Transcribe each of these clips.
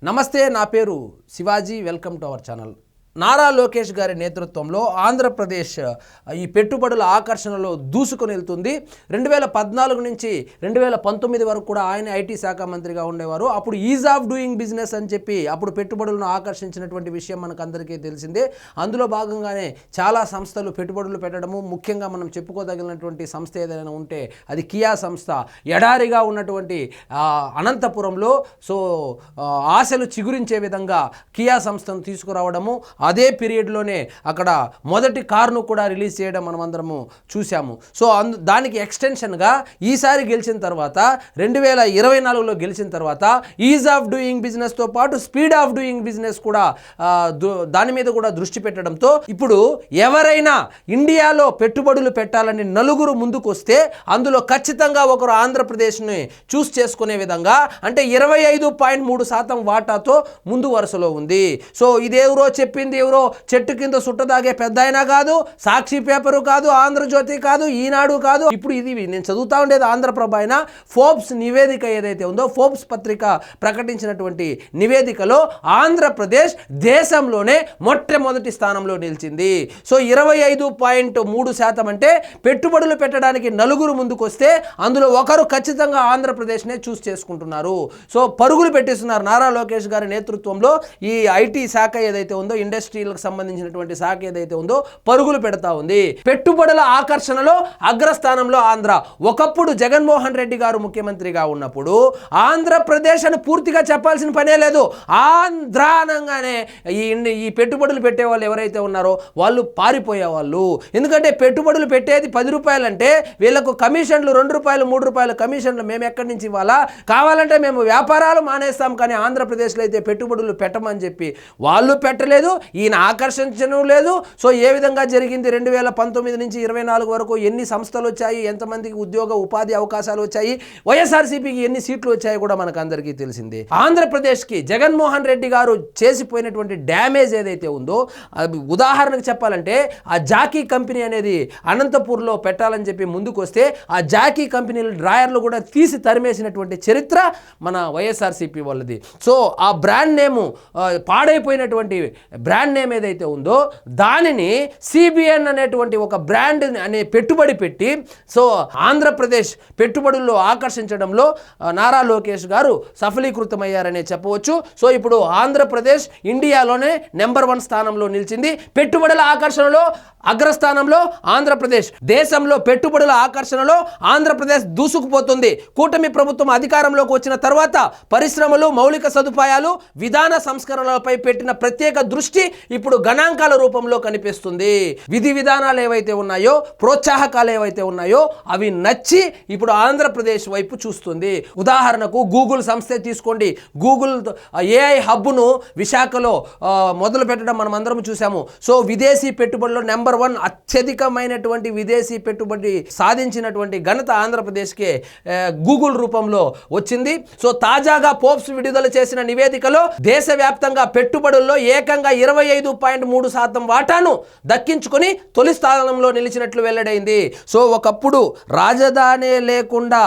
నమస్తే, నా పేరు Shivaji. Welcome to our channel. Nara Lokesh గారి నేతృత్వంలో ఆంధ్రప్రదేశ్ ఈ పెట్టుబడుల ఆకర్షణలో దూసుకొని వెళ్తుంది. 2014 నుంచి 2019 వరకు కూడా ఆయన ఐటీ శాఖ మంత్రిగా ఉండేవారు. అప్పుడు ఈజ్ ఆఫ్ డూయింగ్ బిజినెస్ అని చెప్పి అప్పుడు పెట్టుబడులను ఆకర్షించినటువంటి విషయం మనకు అందరికీ తెలిసిందే. అందులో భాగంగానే చాలా సంస్థలు పెట్టుబడులు పెట్టడము, ముఖ్యంగా మనం చెప్పుకోదగినటువంటి సంస్థ ఏదైనా ఉంటే అది కియా సంస్థ. ఎడారిగా ఉన్నటువంటి అనంతపురంలో ఆశలు చిగురించే విధంగా కియా సంస్థను తీసుకురావడము, అదే పీరియడ్లోనే అక్కడ మొదటి కారును కూడా రిలీజ్ చేయడం మనం అందరము చూసాము. దానికి ఎక్స్టెన్షన్గా ఈసారి గెలిచిన తర్వాత 2024లో గెలిచిన తర్వాత ఈజ్ ఆఫ్ డూయింగ్ బిజినెస్తో పాటు స్పీడ్ ఆఫ్ డూయింగ్ బిజినెస్ కూడా దాని మీద కూడా దృష్టి పెట్టడంతో ఇప్పుడు ఎవరైనా ఇండియాలో పెట్టుబడులు పెట్టాలని నలుగురు ముందుకు వస్తే అందులో ఖచ్చితంగా ఒకరు ఆంధ్రప్రదేశ్ని చూస్ చేసుకునే విధంగా, అంటే 25.3% వాటాతో ముందు వరుసలో ఉంది. ఇదేవరో చెప్పింది ఎవరో చెట్టు కింద సుట్టదాగే పెద్ద అయినా కాదు, సాక్షి పేపరు కాదు, ఆంధ్రజ్యోతి కాదు, ఈనాడు కాదు. ఇప్పుడు ఇది నేను చదువుతా ఉండేది ఆంధ్రప్రభ అయినా ఫోర్బ్స్ నివేదిక ఏదైతే ఉందో, ఫోర్బ్స్ పత్రిక ప్రకటించినటువంటి నివేదికలో ఆంధ్రప్రదేశ్ దేశంలోనే మొట్టమొదటి స్థానంలో నిలిచింది. 25.3% అంటే పెట్టుబడులు పెట్టడానికి నలుగురు ముందుకు వస్తే అందులో ఒకరు ఖచ్చితంగా ఆంధ్రప్రదేశ్నే చూస్ చేసుకుంటున్నారు. పరుగులు పెట్టిస్తున్నారు నారా లోకేష్ గారి నేతృత్వంలో. ఈ ఐటీ శాఖ ఏదైతే ఉందో, ఇండస్ట్రీలకు సంబంధించినటువంటి శాఖ ఏదైతే ఉందో పరుగులు పెడతా ఉంది. పెట్టుబడుల ఆకర్షణలో అగ్రస్థానంలో ఆంధ్ర. ఒకప్పుడు జగన్మోహన్ రెడ్డి గారు ముఖ్యమంత్రిగా ఉన్నప్పుడు ఆంధ్రప్రదేశ్ అని పూర్తిగా చెప్పాల్సిన పనే లేదు. ఆంధ్ర అనగానే ఈ పెట్టుబడులు పెట్టే వాళ్ళు ఎవరైతే ఉన్నారో వాళ్ళు పారిపోయేవాళ్ళు. ఎందుకంటే పెట్టుబడులు పెట్టేది 10 రూపాయలు అంటే వీళ్ళకు కమిషన్లు 2 రూపాయలు 3 రూపాయల కమిషన్లు మేము ఎక్కడి నుంచి ఇవ్వాలా, కావాలంటే మేము వ్యాపారాలు మానేస్తాం, కానీ ఆంధ్రప్రదేశ్లో అయితే పెట్టుబడులు పెట్టమని చెప్పి వాళ్ళు పెట్టలేదు, ఈయన ఆకర్షించడం లేదు. ఏ విధంగా జరిగింది? 2019 నుంచి 24 వరకు ఎన్ని సంస్థలు వచ్చాయి, ఎంతమందికి ఉద్యోగ ఉపాధి అవకాశాలు వచ్చాయి, వైఎస్ఆర్సీపీకి ఎన్ని సీట్లు వచ్చాయి కూడా మనకు అందరికీ తెలిసిందే. ఆంధ్రప్రదేశ్కి జగన్మోహన్ రెడ్డి గారు చేసిపోయినటువంటి డ్యామేజ్ ఏదైతే ఉందో, ఉదాహరణకు చెప్పాలంటే ఆ జాకీ కంపెనీ అనేది అనంతపూర్లో పెట్టాలని చెప్పి ముందుకు వస్తే ఆ జాకీ కంపెనీల డ్రాయర్లు కూడా తీసి తరిమేసినటువంటి చరిత్ర మన వైఎస్ఆర్సీపీ వాళ్ళది. ఆ బ్రాండ్ నేము పాడైపోయినటువంటి బ్రాండ్ నేమ్ ఏదైతే ఉందో దానిని సిబిఎన్ అనేటువంటి ఒక బ్రాండ్ అనే పెట్టుబడి పెట్టి ఆంధ్రప్రదేశ్ పెట్టుబడుల్లో ఆకర్షించడంలో నారా లోకేష్ గారు సఫలీకృతమయ్యారనే చెప్పవచ్చు. ఇప్పుడు ఆంధ్రప్రదేశ్ ఇండియాలోనే నెంబర్ 1 స్థానంలో నిలిచింది. పెట్టుబడుల ఆకర్షణలో అగ్రస్థానంలో ఆంధ్రప్రదేశ్. దేశంలో పెట్టుబడుల ఆకర్షణలో ఆంధ్రప్రదేశ్ దూసుకుపోతుంది. కూటమి ప్రభుత్వం అధికారంలోకి వచ్చిన తర్వాత పరిశ్రమలు, మౌలిక సదుపాయాలు, విధాన సంస్కరణలపై పెట్టిన ప్రత్యేక దృష్టి ఇప్పుడు గణాంకాల రూపంలో కనిపిస్తుంది. విధి విధానాలు ఏవైతే ఉన్నాయో, ప్రోత్సాహకాలు ఏవైతే ఉన్నాయో అవి నచ్చి ఇప్పుడు ఆంధ్రప్రదేశ్ వైపు చూస్తుంది. ఉదాహరణకు గూగుల్ సంస్థ తీసుకోండి. గూగుల్ ఏఐ హబ్ను విశాఖలో మొదలు పెట్టడం మనం అందరం చూసాము. విదేశీ పెట్టుబడుల్లో నెంబర్ 1 అత్యధికమైనటువంటి విదేశీ పెట్టుబడి సాధించినటువంటి ఘనత ఆంధ్రప్రదేశ్కే గూగుల్ రూపంలో వచ్చింది. తాజాగా ఫోర్బ్స్ విడుదల చేసిన నివేదికలో దేశవ్యాప్తంగా పెట్టుబడుల్లో ఏకంగా 25.3% వాటాను దక్కించుకొని తొలి స్థానంలో నిలిచినట్లు వెల్లడైంది. ఒకప్పుడు రాజధాని లేకుండా,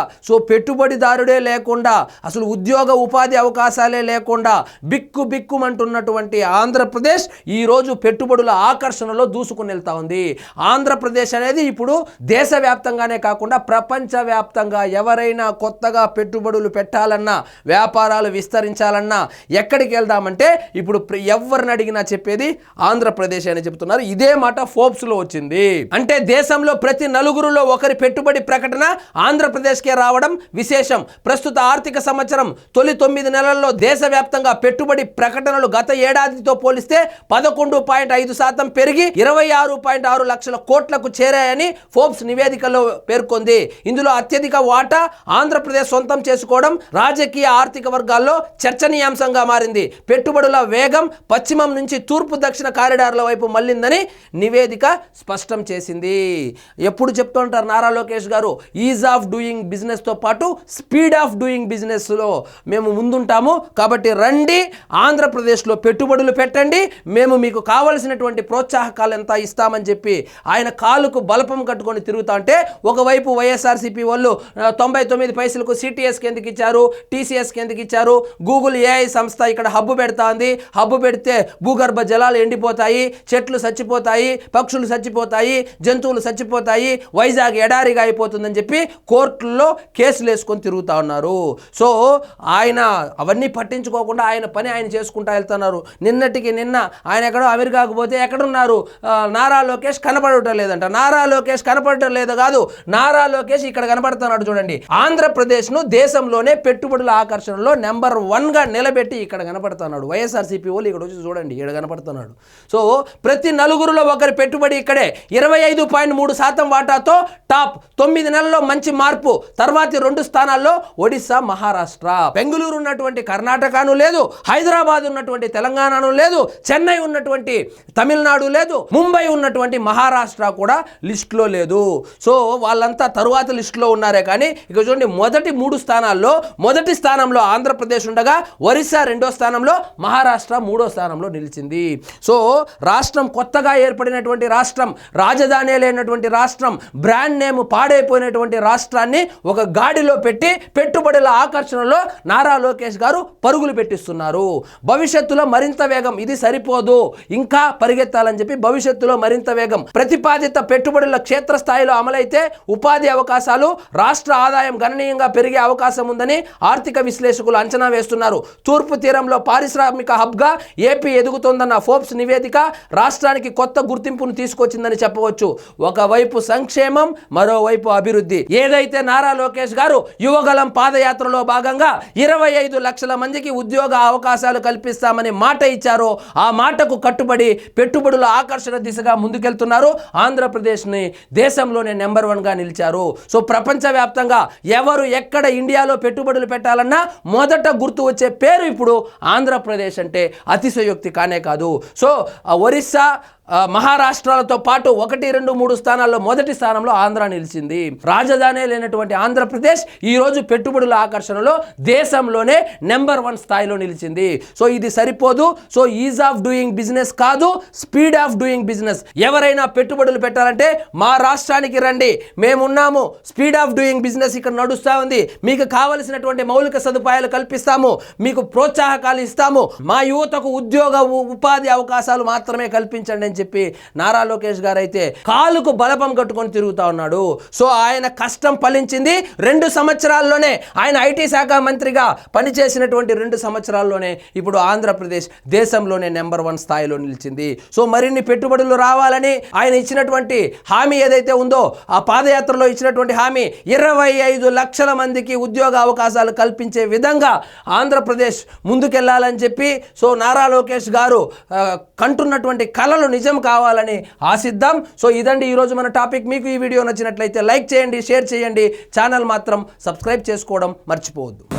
పెట్టుబడిదారుడే లేకుండా, అసలు ఉద్యోగ ఉపాధి అవకాశాలే లేకుండా బిక్కుమంటున్నటువంటి ఆంధ్రప్రదేశ్ ఈరోజు పెట్టుబడుల ఆకర్షణలో దూసుకుని వెళ్తా ఉంది. ఆంధ్రప్రదేశ్ అనేది ఇప్పుడు దేశవ్యాప్తంగానే కాకుండా ప్రపంచవ్యాప్తంగా ఎవరైనా కొత్తగా పెట్టుబడులు పెట్టాలన్నా, వ్యాపారాలు విస్తరించాలన్నా ఎక్కడికి వెళ్దామంటే ఇప్పుడు ఎవరిని అడిగినా చెప్పేది ఆంధ్రప్రదేశ్ అని చెప్తున్నారు. ఇదే మాట ఫోర్బ్స్లో వచ్చింది. అంటే దేశంలో ప్రతి నలుగురులో ఒకరి పెట్టుబడి ప్రకటన ఆంధ్రప్రదేశ్కే రావడం విశేషం. ప్రస్తుత ఆర్థిక సంవత్సరం తొలి 9 నెలల్లో దేశవ్యాప్తంగా పెట్టుబడి ప్రకటనలు గత ఏడాదితో పోలిస్తే 11.5% పెరిగి 26.6 లక్షల కోట్లకు చేరాయని ఫోర్బ్స్ నివేదికలో పేర్కొంది. ఇందులో అత్యధిక వాటా ఆంధ్రప్రదేశ్ సొంతం చేసుకోవడం రాజకీయ ఆర్థిక వర్గాల్లో చర్చనీయాంశంగా మారింది. పెట్టుబడుల వేగం పశ్చిమం నుంచి తూర్పు దక్షిణ కారిడార్ల వైపు మళ్ళిందని నివేదిక స్పష్టం చేసింది. ఎప్పుడు చెప్తూ ఉంటారు నారా లోకేష్ గారు, ఈజ్ ఆఫ్ డూయింగ్ బిజినెస్తో పాటు స్పీడ్ ఆఫ్ డూయింగ్ బిజినెస్లో మేము ముందుంటాము, కాబట్టి రండి ఆంధ్రప్రదేశ్లో పెట్టుబడులు పెట్టండి, మేము మీకు కావలసినటువంటి ప్రోత్సాహకాలు ఎంత ఇస్తామని చెప్పి ఆయన కాలుకు బలపం కట్టుకొని తిరుగుతా ఉంటే, ఒకవైపు వైఎస్ఆర్సీపీ వాళ్ళు 99 పైసలకు సిటీఎస్కి ఎందుకు ఇచ్చారు, టీసీఎస్కి ఎందుకు ఇచ్చారు, గూగుల్ ఏఐ సంస్థ ఇక్కడ హబ్బు పెడతా ఉంది, హబ్బు పెడితే భూగర్భ జలాలు ఎండిపోతాయి, చెట్లు చచ్చిపోతాయి, పక్షులు చచ్చిపోతాయి, జంతువులు చచ్చిపోతాయి, వైజాగ్ ఎడారిగా అయిపోతుందని చెప్పి కోర్టుల్లో కేసులు వేసుకొని తిరుగుతూ ఉన్నారు. సో ఆయన అవన్నీ పట్టించుకోకుండా ఆయన పని ఆయన చేసుకుంటూ వెళ్తున్నారు. నిన్నటికి నిన్న ఆయన ఎక్కడో అమెరికాకు పోతే ఎక్కడున్నారు, నారా లోకేష్ కనపడటం లేదంట. నారా లోకేష్ కనపడటం లేదు కాదు, నారా లోకేష్ ఇక్కడ కనపడుతున్నాడు. చూడండి, ఆంధ్రప్రదేశ్ను దేశంలోనే పెట్టుబడుల ఆకర్షణలో నెంబర్ 1గా నిలబెట్టి ఇక్కడ కనపడుతున్నాడు. వైఎస్ఆర్సీపీ వాళ్ళు ఇక్కడ వచ్చి చూడండి, ఇక్కడ కనపడుతున్నాడు. సో ప్రతి నలుగురులో ఒకరి పెట్టుబడి ఇక్కడే. 25.3% వాటాతో టాప్. 9 నెలల్లో మంచి మార్పు. తర్వాతి 2 స్థానాల్లో ఒడిశా, మహారాష్ట్ర. బెంగళూరు ఉన్నటువంటి కర్ణాటకను లేదు, హైదరాబాద్ ఉన్నటువంటి తెలంగాణను లేదు, చెన్నై ఉన్నటువంటి తమిళనాడు లేదు, ముంబై ఉన్నటువంటి మహారాష్ట్ర కూడా లిస్టులో లేదు. సో వాళ్ళంతా తరువాత లిస్టులో ఉన్నారే కానీ ఇక చూడండి, మొదటి 3 స్థానాల్లో మొదటి స్థానంలో ఆంధ్రప్రదేశ్ ఉండగా ఒరిస్సా 2వ స్థానంలో, మహారాష్ట్ర 3వ స్థానంలో నిలిచింది. సో రాష్ట్రం కొత్తగా ఏర్పడినటువంటి రాష్ట్రం, రాజధాని లేనటువంటి రాష్ట్రం, బ్రాండ్ నేమ్ పాడైపోయినటువంటి రాష్ట్రాన్ని ఒక గాడిలో పెట్టి పెట్టుబడుల ఆకర్షణలో నారా లోకేష్ గారు పరుగులు పెట్టిస్తున్నారు. భవిష్యత్తులో మరింత వేగం, ఇది సరిపోదు, ఇంకా పరిగెత్తాలని చెప్పి భవిష్యత్తులో మరింత వేగం. ప్రతిపాదిత పెట్టుబడుల క్షేత్రస్థాయిలో అమలైతే ఉపాధి అవకాశాలు, రాష్ట్ర ఆదాయం గణనీయంగా పెరిగే అవకాశం ఉందని ఆర్థిక విశ్లేషకులు అంచనా వేస్తున్నారు. తూర్పు తీరంలో పారిశ్రామిక హబ్గా ఏపీ ఎదుగుతోందన్న ఫోర్బ్స్ నివేదిక రాష్ట్రానికి కొత్త గుర్తింపును తీసుకొచ్చిందని చెప్పవచ్చు. ఒకవైపు సంక్షేమం, మరోవైపు అభివృద్ధి. ఏదైతే నారా లోకేష్ గారు యువగలం పాదయాత్రలో భాగంగా 25 లక్షల మందికి ఉద్యోగ అవకాశాలు కల్పిస్తామని మాట ఇచ్చారో ఆ మాటకు కట్టుబడి పెట్టుబడుల ఆకర్షణ దిశగా ముందుకెళ్తున్నారు. ఆంధ్రప్రదేశ్ని దేశంలోనే నెంబర్ 1గా నిలిచారు. సో ప్రపంచవ్యాప్తంగా ఎవరు ఎక్కడ ఇండియాలో పెట్టుబడులు పెట్టాలన్నా మొదట గుర్తు వచ్చే పేరు ఇప్పుడు ఆంధ్రప్రదేశ్ అంటే అతిశయోక్తి కానే కాదు. సో ఒరిస్సా, మహారాష్ట్రాలతో పాటు 1, 2, 3 స్థానాల్లో మొదటి స్థానంలో ఆంధ్ర నిలిచింది. రాజధాని లేనటువంటి ఆంధ్రప్రదేశ్ ఈరోజు పెట్టుబడుల ఆకర్షణలో దేశంలోనే నెంబర్ 1 స్థాయిలో నిలిచింది. సో ఇది సరిపోదు. So is of doing business కాదు, స్పీడ్ ఆఫ్ డూయింగ్ బిజినెస్. ఎవరైనా పెట్టుబడులు పెట్టాలంటే మా రాష్ట్రానికి రండి, మేమున్నాము, స్పీడ్ ఆఫ్ డూయింగ్ బిజినెస్ ఇక్కడ నడుస్తూ ఉంది, మీకు కావలసినటువంటి మౌలిక సదుపాయాలు కల్పిస్తాము, మీకు ప్రోత్సాహకాలు ఇస్తాము, మా యువతకు ఉద్యోగ ఉపాధి అవకాశాలు మాత్రమే కల్పించండి అని చెప్పి నారా లోకేష్ గారు అయితే కాలుకు బలపం కట్టుకొని తిరుగుతా ఉన్నాడు. సో ఆయన కష్టం ఫలించింది. 2 సంవత్సరాల్లోనే ఆయన ఐటీ శాఖ మంత్రిగా పనిచేసినటువంటి 2 సంవత్సరాల్లోనే ఇప్పుడు ఆంధ్రప్రదేశ్ దేశంలోనే నెంబర్ 1 స్థాయిలో నిలిచింది. సో మరిన్ని పెట్టుబడులు రావాలని ఆయన ఇచ్చినటువంటి హామీ ఏదైతే ఉందో, ఆ పాదయాత్రలో ఇచ్చినటువంటి హామీ 25 లక్షల మందికి ఉద్యోగ అవకాశాలు కల్పించే విధంగా ఆంధ్రప్రదేశ్ ముందుకెళ్లాలని చెప్పి సో నారా లోకేష్ గారు కంటున్నటువంటి కలలు నిజం కావాలని ఆశిద్దాం. సో ఇదండి ఈరోజు మన టాపిక్. మీకు ఈ వీడియో నచ్చినట్లయితే లైక్ చేయండి, షేర్ చేయండి, ఛానల్ మాత్రం సబ్స్క్రైబ్ చేసుకోవడం మర్చిపోవద్దు.